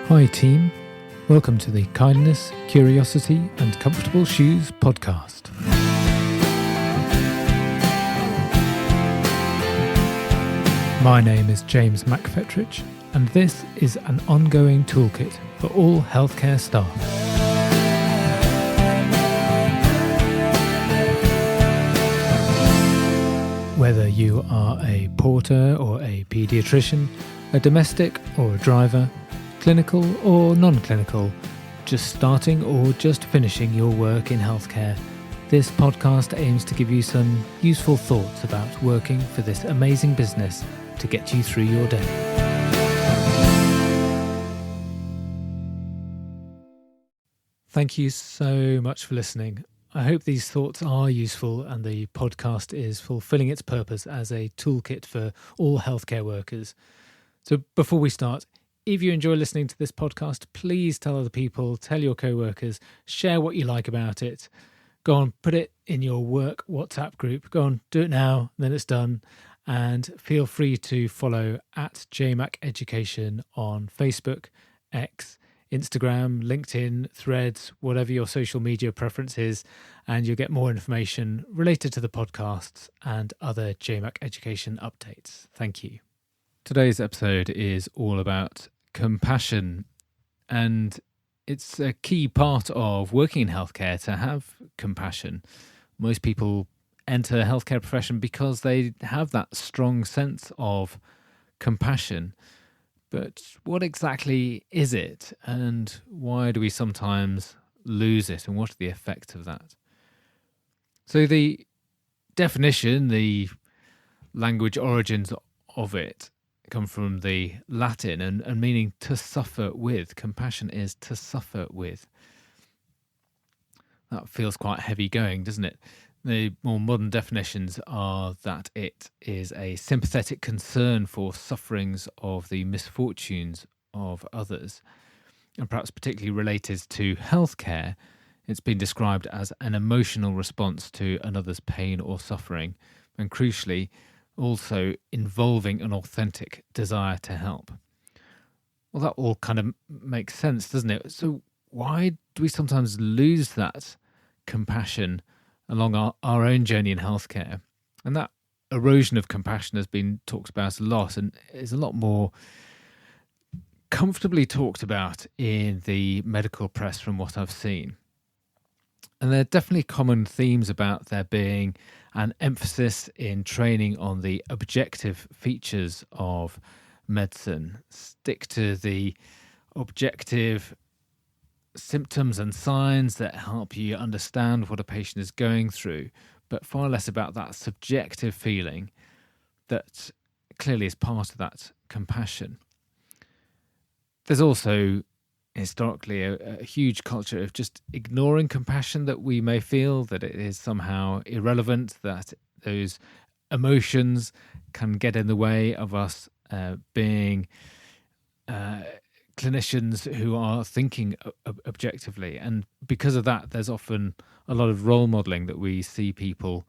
Hi team, welcome to the Kindness, Curiosity and Comfortable Shoes podcast. My name is James McFetrich and this is an ongoing toolkit for all healthcare staff. Whether you are a porter or a paediatrician, a domestic or a driver, clinical or non-clinical, just starting or just finishing your work in healthcare, this podcast aims to give you some useful thoughts about working for this amazing business to get you through your day. Thank you so much for listening. I hope these thoughts are useful and the podcast is fulfilling its purpose as a toolkit for all healthcare workers. So before we start, if you enjoy listening to this podcast, please tell other people, tell your co-workers, share what you like about it. Go on, put it in your work WhatsApp group. Go on, do it now, then it's done. And feel free to follow at JMac Education on Facebook, X, Instagram, LinkedIn, Threads, whatever your social media preference is, and you'll get more information related to the podcasts and other JMac Education updates. Thank you. Today's episode is all about compassion, and it's a key part of working in healthcare to have compassion. Most people enter a healthcare profession because they have that strong sense of compassion. But what exactly is it, and why do we sometimes lose it, and what are the effects of that? So the definition, the language origins of it, come from the Latin and meaning to suffer with. Compassion is to suffer with. That feels quite heavy going, doesn't it? The more modern definitions are that it is a sympathetic concern for sufferings of the misfortunes of others, and perhaps particularly related to healthcare. It's been described as an emotional response to another's pain or suffering, and crucially, also involving an authentic desire to help. Well, that all kind of makes sense, doesn't it? So why do we sometimes lose that compassion along our own journey in healthcare? And that erosion of compassion has been talked about a lot and is a lot more comfortably talked about in the medical press from what I've seen. And there are definitely common themes about there being an emphasis in training on the objective features of medicine. Stick to the objective symptoms and signs that help you understand what a patient is going through, but far less about that subjective feeling that clearly is part of that compassion. There's also historically a huge culture of just ignoring compassion, that we may feel that it is somehow irrelevant, that those emotions can get in the way of us being clinicians who are thinking objectively. And because of that, there's often a lot of role modelling that we see people,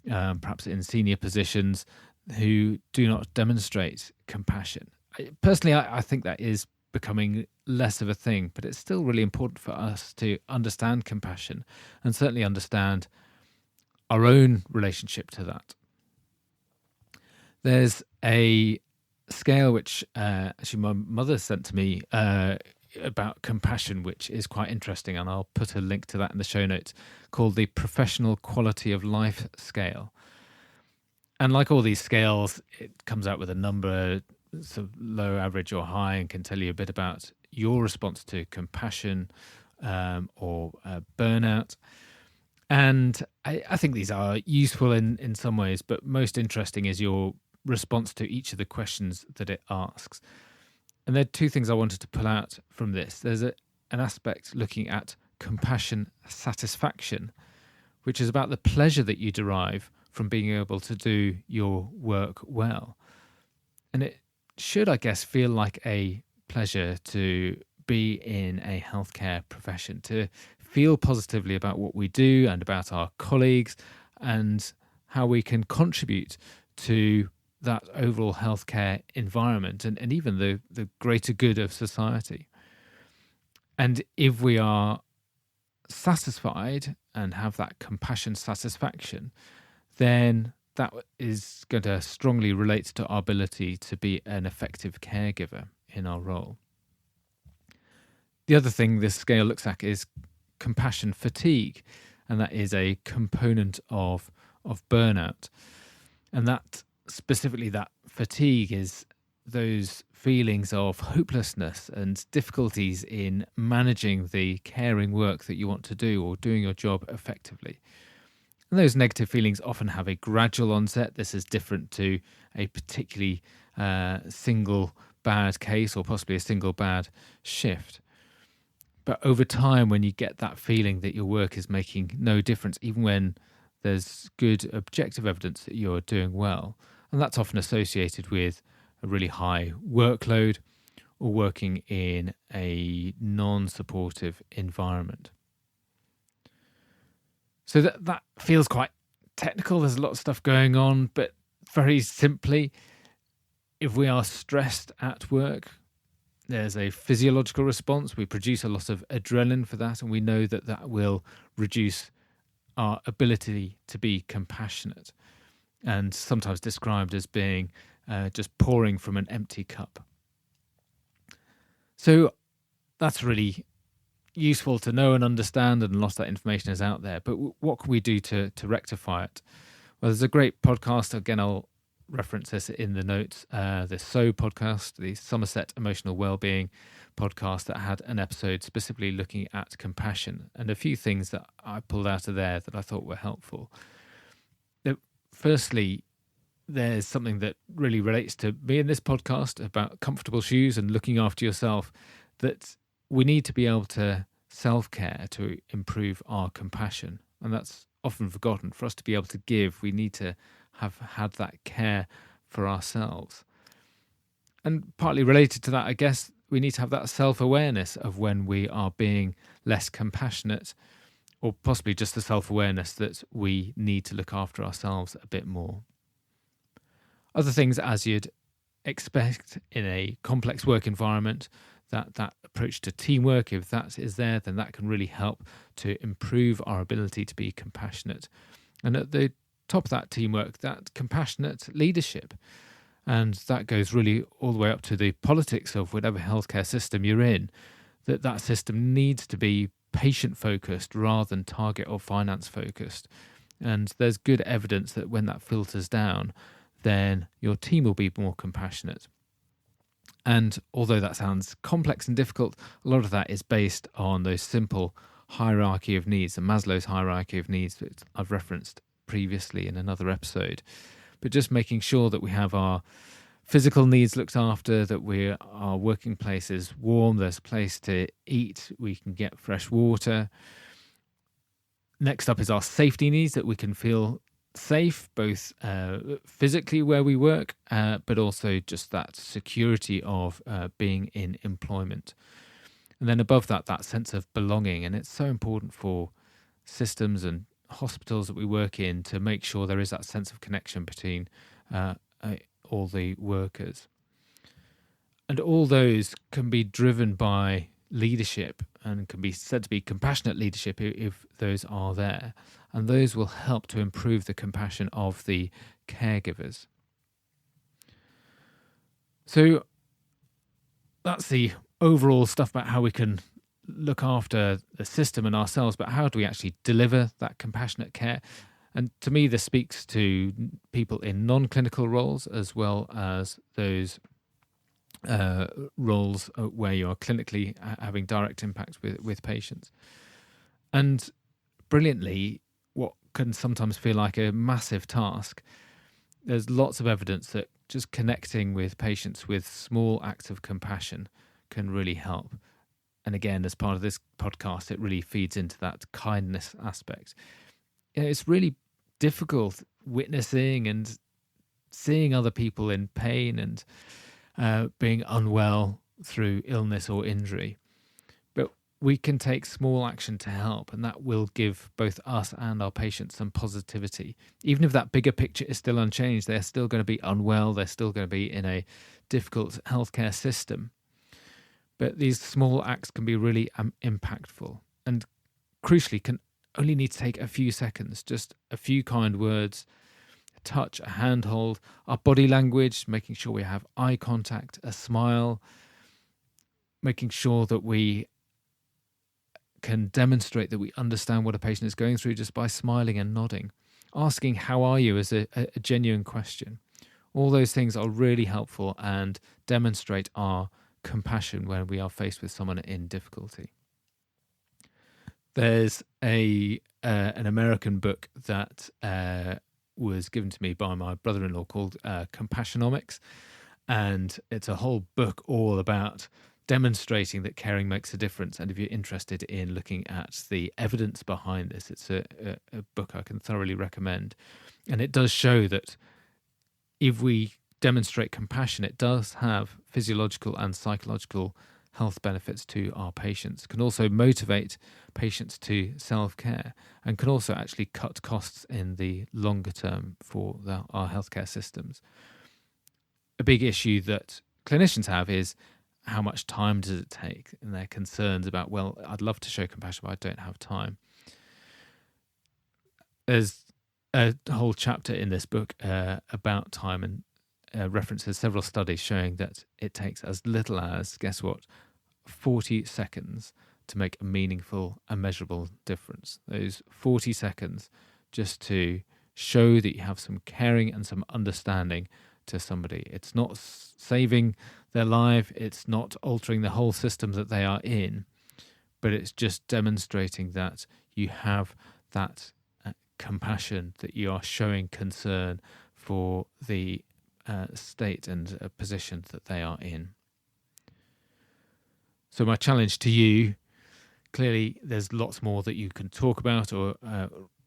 perhaps in senior positions, who do not demonstrate compassion. Personally, I think that is becoming less of a thing, but it's still really important for us to understand compassion and certainly understand our own relationship to that. There's a scale which actually my mother sent to me about compassion, which is quite interesting, and I'll put a link to that in the show notes, called the Professional Quality of Life Scale. And like all these scales, it comes out with a number, sort of low, average or high, and can tell you a bit about your response to compassion or burnout. And I think these are useful in some ways, but most interesting is your response to each of the questions that it asks. And there are two things I wanted to pull out from this. There's an aspect looking at compassion satisfaction, which is about the pleasure that you derive from being able to do your work well. And it should, I guess, feel like a pleasure to be in a healthcare profession, to feel positively about what we do and about our colleagues and how we can contribute to that overall healthcare environment and even the greater good of society. And if we are satisfied and have that compassion satisfaction, then that is going to strongly relate to our ability to be an effective caregiver in our role. The other thing this scale looks at is compassion fatigue, and that is a component of burnout. And that specifically, that fatigue is those feelings of hopelessness and difficulties in managing the caring work that you want to do or doing your job effectively. And those negative feelings often have a gradual onset. This is different to a particularly single bad case or possibly a single bad shift. But over time, when you get that feeling that your work is making no difference, even when there's good objective evidence that you're doing well, and that's often associated with a really high workload or working in a non-supportive environment. So that feels quite technical. There's a lot of stuff going on, but very simply, if we are stressed at work, there's a physiological response. We produce a lot of adrenaline for that, and we know that that will reduce our ability to be compassionate, and sometimes described as being just pouring from an empty cup. So that's really useful to know and understand, and a lot of that information is out there. But what can we do to rectify it? Well, there's a great podcast. Again, I'll reference this in the notes. The podcast, the Somerset Emotional Wellbeing podcast, that had an episode specifically looking at compassion, and a few things that I pulled out of there that I thought were helpful. Firstly, there's something that really relates to me in this podcast about comfortable shoes and looking after yourself, that we need to be able to self-care to improve our compassion. And that's often forgotten. For us to be able to give, we need to have had that care for ourselves. And partly related to that, I guess, we need to have that self-awareness of when we are being less compassionate, or possibly just the self-awareness that we need to look after ourselves a bit more. Other things, as you'd expect in a complex work environment, that approach to teamwork, if that is there, then that can really help to improve our ability to be compassionate. And at the top of that teamwork, that compassionate leadership. And that goes really all the way up to the politics of whatever healthcare system you're in, that system needs to be patient-focused rather than target or finance-focused. And there's good evidence that when that filters down, then your team will be more compassionate. And although that sounds complex and difficult, a lot of that is based on those simple hierarchy of needs, the Maslow's hierarchy of needs that I've referenced previously in another episode. But just making sure that we have our physical needs looked after, that our working place is warm, there's a place to eat, we can get fresh water. Next up is our safety needs, that we can feel safe, both physically where we work, but also just that security of being in employment. And then above that, that sense of belonging. And it's so important for systems and hospitals that we work in to make sure there is that sense of connection between all the workers. And all those can be driven by leadership and can be said to be compassionate leadership if those are there. And those will help to improve the compassion of the caregivers. So that's the overall stuff about how we can look after the system and ourselves, but how do we actually deliver that compassionate care? And to me, this speaks to people in non-clinical roles as well as those roles where you are clinically having direct impact with patients. And brilliantly, what can sometimes feel like a massive task, there's lots of evidence that just connecting with patients with small acts of compassion can really help. And again, as part of this podcast, it really feeds into that kindness aspect. It's really difficult witnessing and seeing other people in pain and being unwell through illness or injury. But we can take small action to help, and that will give both us and our patients some positivity. Even if that bigger picture is still unchanged, they're still going to be unwell, they're still going to be in a difficult healthcare system. But these small acts can be really impactful, and crucially can only need to take a few seconds, just a few kind words, a touch, a handhold, our body language, making sure we have eye contact, a smile, making sure that we can demonstrate that we understand what a patient is going through just by smiling and nodding. Asking how are you is a genuine question. All those things are really helpful and demonstrate our compassion when we are faced with someone in difficulty. There's an American book that was given to me by my brother-in-law called Compassionomics, and it's a whole book all about demonstrating that caring makes a difference. And if you're interested in looking at the evidence behind this, it's a book I can thoroughly recommend. And it does show that if we demonstrate compassion, it does have physiological and psychological health benefits to our patients. It can also motivate patients to self-care and can also actually cut costs in the longer term for our healthcare systems. A big issue that clinicians have is how much time does it take, and their concerns about, well, I'd love to show compassion, but I don't have time. There's a whole chapter in this book about time, and references several studies showing that it takes as little as, guess what, 40 seconds to make a meaningful and measurable difference. Those 40 seconds just to show that you have some caring and some understanding to somebody. It's not saving their life, it's not altering the whole system that they are in, but it's just demonstrating that you have that compassion, that you are showing concern for the state and position that they are in. So my challenge to you, clearly there's lots more that you can talk about or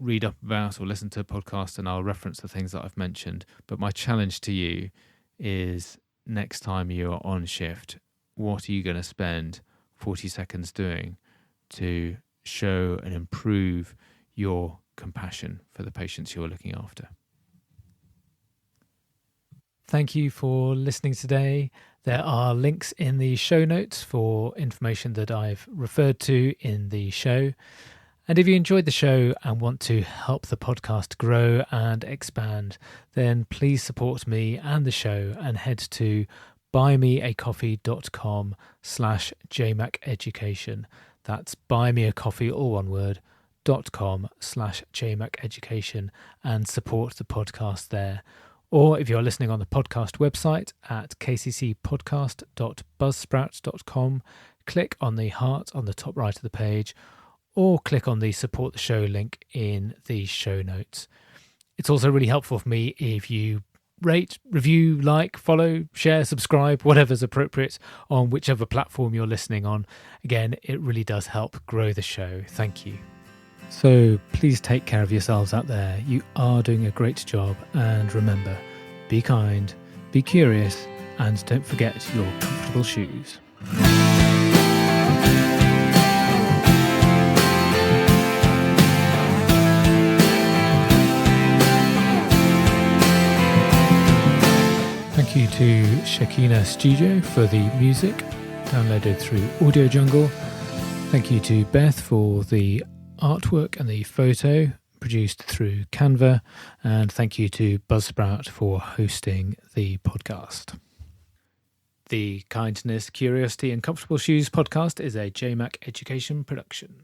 read up about or listen to a podcast, and I'll reference the things that I've mentioned. But my challenge to you is, next time you are on shift, what are you going to spend 40 seconds doing to show and improve your compassion for the patients you're looking after? Thank you for listening today. There are links in the show notes for information that I've referred to in the show. And if you enjoyed the show and want to help the podcast grow and expand, then please support me and the show and head to buymeacoffee.com/jmaceducation. That's buymeacoffee, all one word, .com/jmaceducation, and support the podcast there. Or if you're listening on the podcast website at kccpodcast.buzzsprout.com, click on the heart on the top right of the page, or click on the support the show link in the show notes. It's also really helpful for me if you rate, review, like, follow, share, subscribe, whatever's appropriate on whichever platform you're listening on. Again, it really does help grow the show. Thank you. So please take care of yourselves out there. You are doing a great job. And remember, be kind, be curious, and don't forget your comfortable shoes. Thank you to Shakina Studio for the music, downloaded through Audio Jungle. Thank you to Beth for the artwork and the photo, produced through Canva. And thank you to Buzzsprout for hosting the podcast. The Kindness, Curiosity and Comfortable Shoes podcast is a JMac Education production.